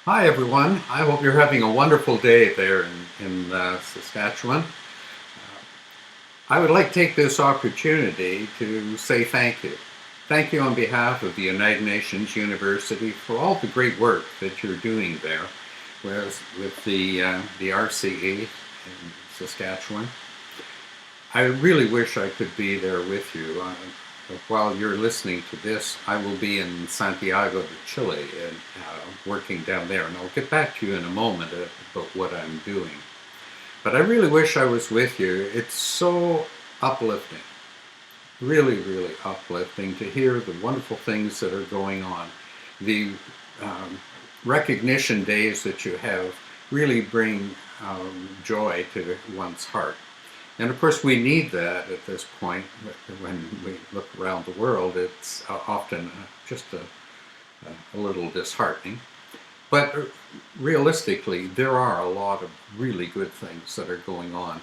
Hi everyone. I hope you're having a wonderful day there in Saskatchewan. I would like to take this opportunity to say thank you. Thank you on behalf of the United Nations University for all the great work that you're doing there with the RCE in Saskatchewan. I really wish I could be there with you. While you're listening to this, I will be in Santiago de Chile and working down there, and I'll get back to you in a moment about what I'm doing. But I really wish I was with you. It's so uplifting, really, really uplifting to hear the wonderful things that are going on. The um, recognition days that you have really bring joy to one's heart. And of course, we need that at this point. When we look around the world, it's often just a little disheartening. But realistically, there are a lot of really good things that are going on.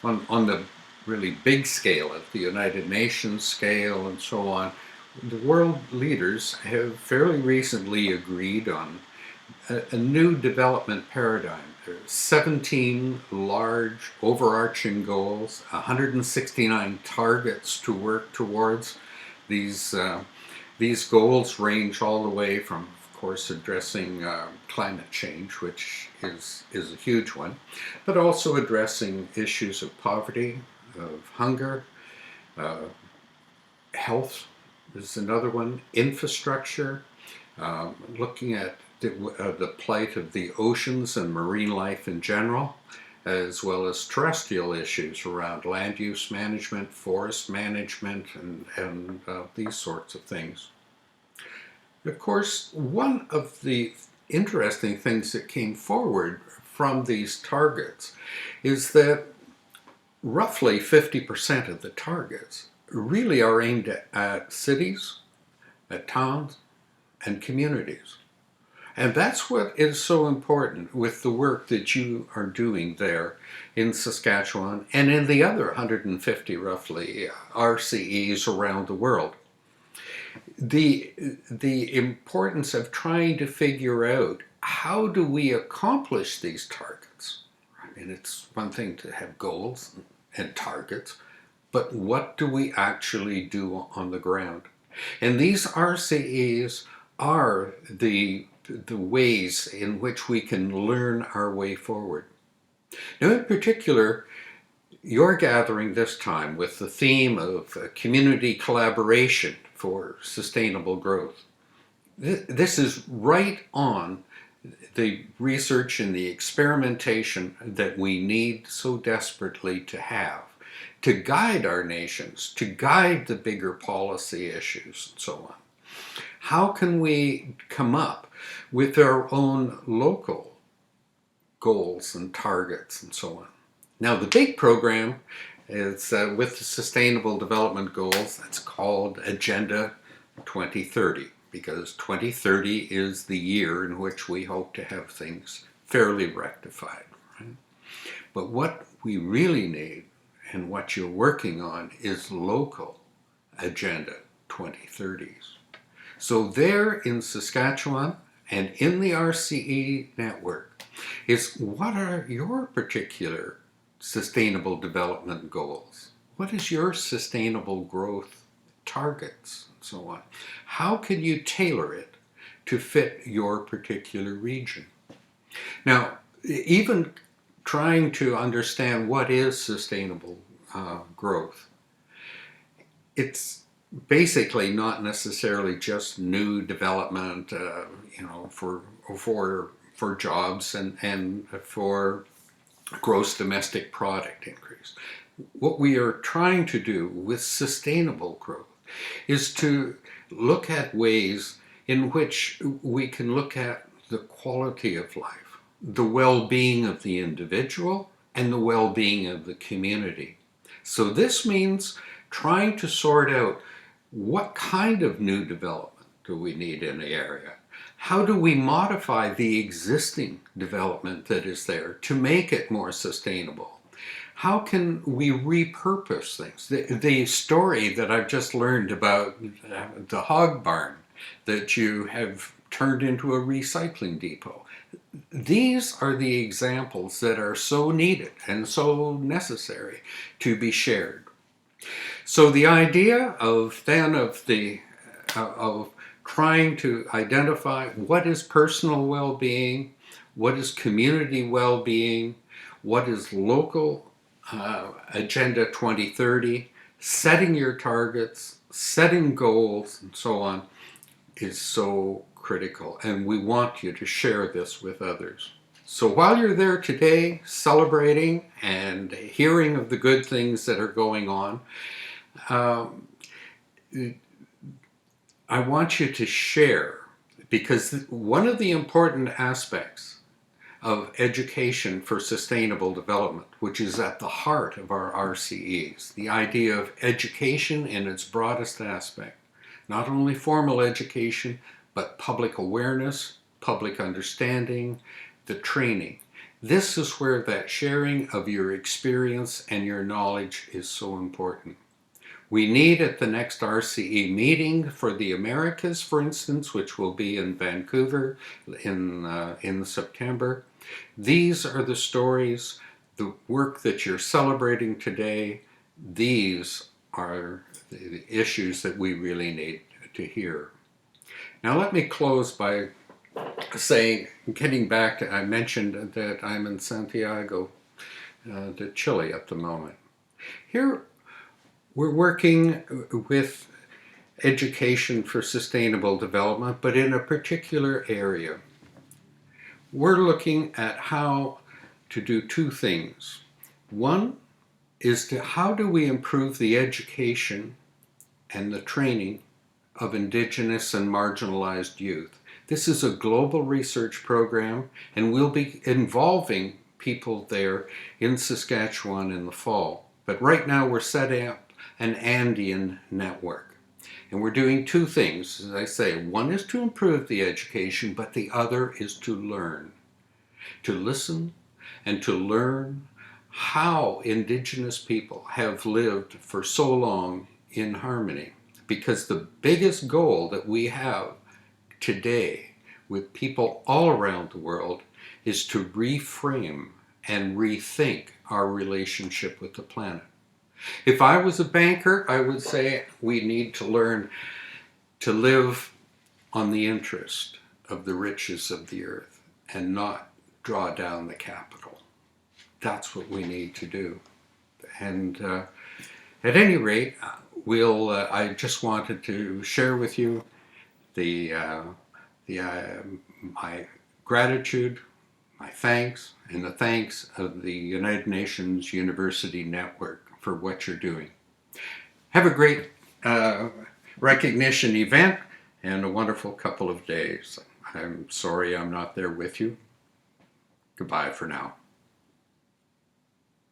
On the really big scale, at the United Nations scale and so on, the world leaders have fairly recently agreed on a new development paradigm. There's 17 large overarching goals, 169 targets to work towards. These, these goals range all the way from, of course, addressing climate change, which is a huge one, but also addressing issues of poverty, of hunger, uh, health is another one, infrastructure, looking at the plight of the oceans and marine life in general, as well as terrestrial issues around land use management, forest management, and these sorts of things. Of course, one of the interesting things that came forward from these targets is that roughly 50% of the targets really are aimed at cities, at towns, and communities. And that's what is so important with the work that you are doing there in Saskatchewan and in the other 150 roughly RCEs around the world. The importance of trying to figure out how do we accomplish these targets. I mean, it's one thing to have goals and targets, but what do we actually do on the ground? And these RCEs are the ways in which we can learn our way forward. Now, in particular, you're gathering this time with the theme of community collaboration for sustainable growth. This is right on the research and the experimentation that we need so desperately to have to guide our nations, to guide the bigger policy issues and so on. How can we come up with our own local goals and targets and so on? Now, the big program is with the Sustainable Development Goals. That's called Agenda 2030, because 2030 is the year in which we hope to have things fairly rectified. Right? But what we really need and what you're working on is local Agenda 2030s. So there in Saskatchewan and in the RCE network is what are your particular sustainable development goals? What is your sustainable growth targets and so on? How can you tailor it to fit your particular region? Now, even trying to understand what is sustainable growth, it's basically not necessarily just new development, for jobs and for gross domestic product increase. What we are trying to do with sustainable growth is to look at ways in which we can look at the quality of life, the well-being of the individual, and the well-being of the community. So this means trying to sort out what kind of new development do we need in the area? How do we modify the existing development that is there to make it more sustainable? How can we repurpose things? The story that I've just learned about the hog barn that you have turned into a recycling depot. These are the examples that are so needed and so necessary to be shared. So the idea of trying to identify what is personal well-being, what is community well-being, what is local Agenda 2030, setting your targets, setting goals, and so on, is so critical. And we want you to share this with others. So while you're there today celebrating and hearing of the good things that are going on, I want you to share, because one of the important aspects of education for sustainable development, which is at the heart of our RCEs, the idea of education in its broadest aspect, not only formal education, but public awareness, public understanding, the training. This is where that sharing of your experience and your knowledge is so important. We need at the next RCE meeting for the Americas, for instance, which will be in Vancouver in September. These are the stories, the work that you're celebrating today. These are the issues that we really need to hear. Now let me close by saying, getting back to, I mentioned that I'm in Santiago de Chile at the moment. Here we're working with education for sustainable development, but in a particular area. We're looking at how to do two things. One is how do we improve the education and the training of Indigenous and marginalized youth. This is a global research program, and we'll be involving people there in Saskatchewan in the fall. But right now we're setting up an Andean network. And we're doing two things, as I say. One is to improve the education, but the other is to learn. To listen and to learn how Indigenous people have lived for so long in harmony. Because the biggest goal that we have today with people all around the world is to reframe and rethink our relationship with the planet. If I was a banker, I would say we need to learn to live on the interest of the riches of the earth and not draw down the capital. That's what we need to do. And at any rate, I just wanted to share with you my gratitude, my thanks, and the thanks of the United Nations University Network for what you're doing. Have a great recognition event and a wonderful couple of days. I'm sorry I'm not there with you. Goodbye for now.